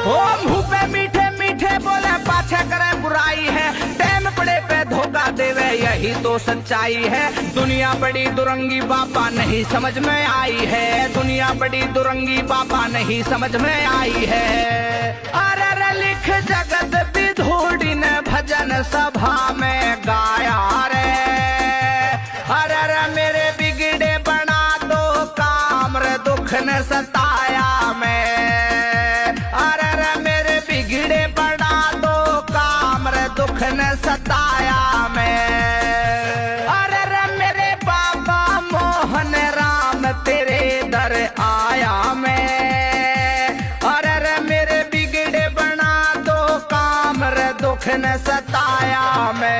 ओ मुंह पे मीठे मीठे बोले पाछे करे बुराई है, टाइम पड़े पे धोखा देवे यही तो सच्चाई है। दुनिया बड़ी दुरंगी बाबा नहीं समझ में आई है, दुनिया बड़ी दुरंगी बाबा नहीं समझ में आई है। अरे लिख जगत विधूड़ी ने भजन सभा में गाया रे, अरे मेरे बिगड़े बना दो काम रे दुख ने सताया मैं, अरे मेरे बिगड़े बना दो काम रे दुख ने सताया मैं। अरे मेरे बाबा मोहन राम तेरे दर आया मैं, अरे मेरे बिगड़े बना दो काम रे दुख ने सताया मैं।